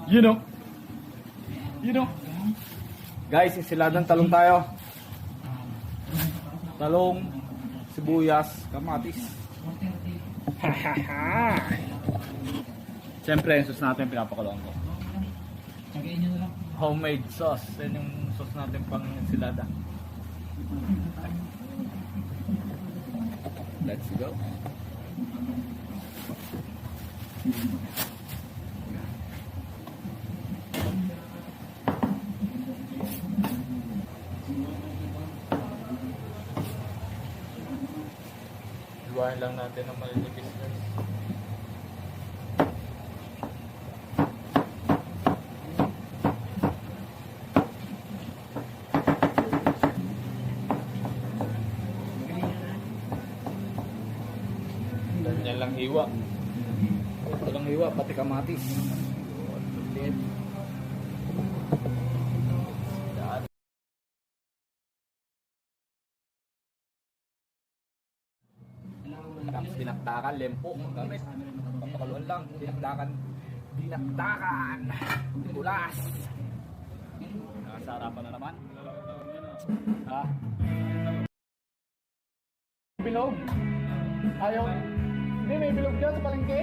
You know. You know. Guys, insiladang talong tayo. Talong, sibuyas, kamatis. Hahaha. Siyempre, yung sauce natin pinapakulong ko. Homemade sauce. Yan yung sauce natin pang ensilada. Let's go. Luwain lang natin ng malinipis guys. Ganyan lang hiwa. Ito lang hiwa, pati kamatis. Tapos dinakdakan, lempo, gamit. Papakaluan lang, dinakdakan. Dinakdakan! Bulas! Nakasarapan na naman. Ha? Bilog? Ayaw? Hindi, may bilog dyan sa palengke.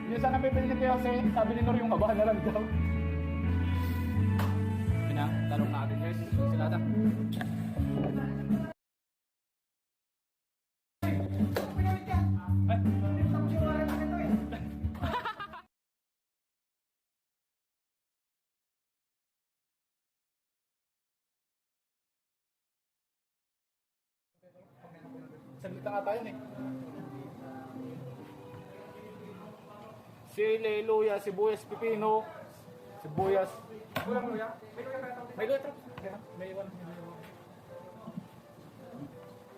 Yung sana pipili ni Jose, sabi ni Nor yung haba na lang daw. Tanong natin guys, sila na. Salita nga tayo eh. Sili, luya, sibuyas, pipino, sibuyas. Kulang luya? May luya? May iwan.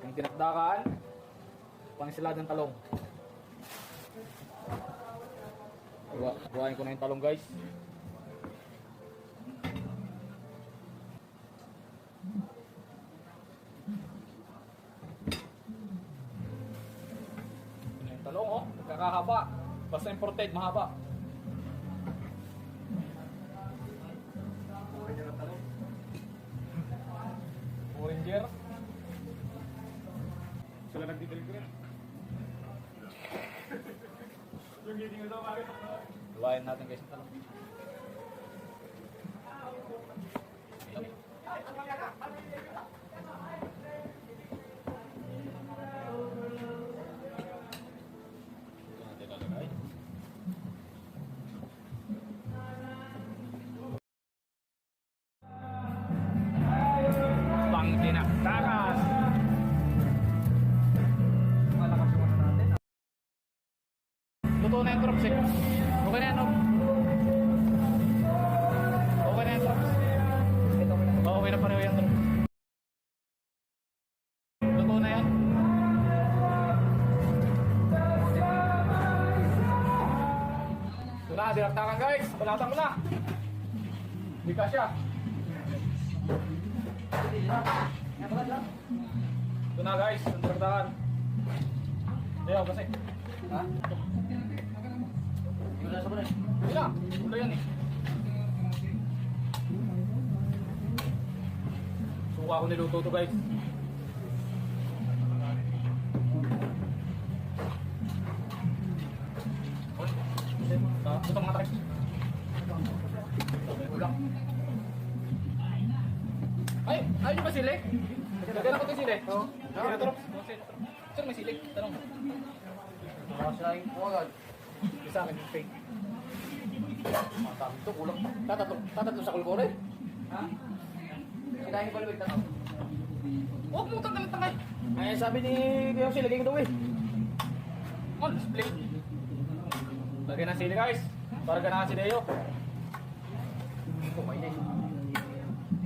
Yung tinakdakan, pangsiladang talong. Buhayin ko na yung talong guys. Talong oh, kakahaba. Basta imported, mahaba. Oranger. Sila nagdidil ko rin. Yung giting na daw bakit? Luwain natin guys ang talong. Dinakdakan. Malakas yung ano natin. Luto na yung drops eh. Okay na yan, no? Okay na yung drops. Okay na pareho yung drops. Luto na yan. Ito na, dinakdakan guys. Balatan ko na. Hindi ka siya. Ito na guys, ang dinakdakan. Ayaw kasi. Ha? Wala sa balay. Wala, wala yan eh. Suka ako niluto to guys. Ito mga tayo. Wala. Ay, ayaw nyo ba sili? Lagyan ako ito sili. Oo. Sir, may sili. Tanong. Nakasahin po agad. Isa akin, fake. Matami ito, kulang. Tatatlo sa kulbore. Ha? Kinahin ko lang tanong. Huwag mo tanggal. Ay, sabi ni Kuya Jose, lagay ko daw eh. On, split. Lagyan ng sili guys. Para ganahan si Deo. Ito, may day.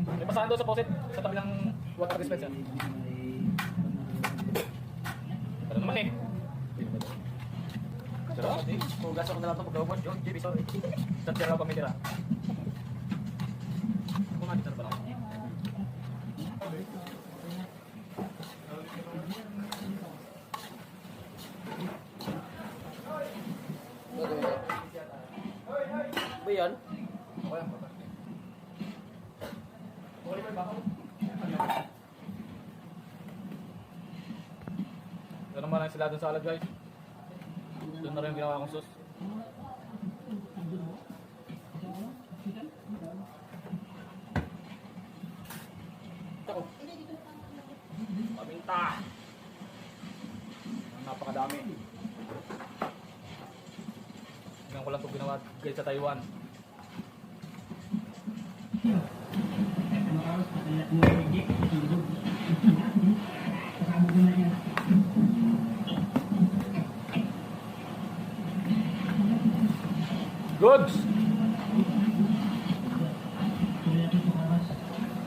May basahan doon sa posit, sa tabi ng water dispenser. Pero naman eh. Pero? Hugas ako na lang ito pagkawabos. Yung JB, sorry. Tatira ako mitira. Kung nga dito na pala ako. Ba yan? Okay lang, baba. Okay ba yung baka mo? Ito naman ang sila dun sa salad guys. Doon na rin yung ginawa kong sauce. Ito. Paminta. Napakadami. Tingnan ko lang ito ginawa guys sa Taiwan. Goods!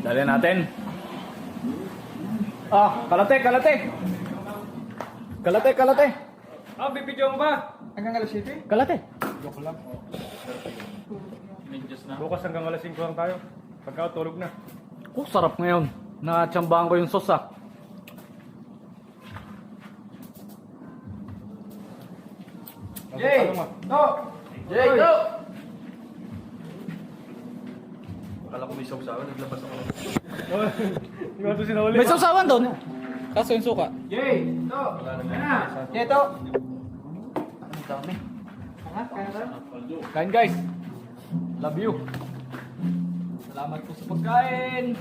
Dali natin. Kalate, kalate! Kalate, kalate! Bibidyo mo ba? Hanggang alas 7? Kalate! Joke lang. Medyos na. Bukas hanggang alas 5 lang tayo. Pagka tulog na. Sarap ngayon. Natsambahan ko yung sauce ah. Jay! No! Jay, no! Akala ko may sausawan, naglabas ako. Hindi ko ito sinahuli. May sausawan doon. Kaso yung suka. Jay! Ito! Wala na. Jay, ito! Kain guys. Love you. Salamat po sa pagkain.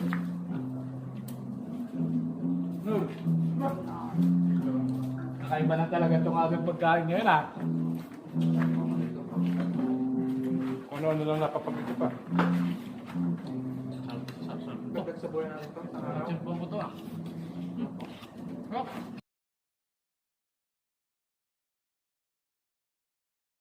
Kakaiba na talaga itong aming pagkain ngayon ah. Kung ano lang nakapagpito pa. Dagdag sa buhay natin ito. Sarap po ito ah.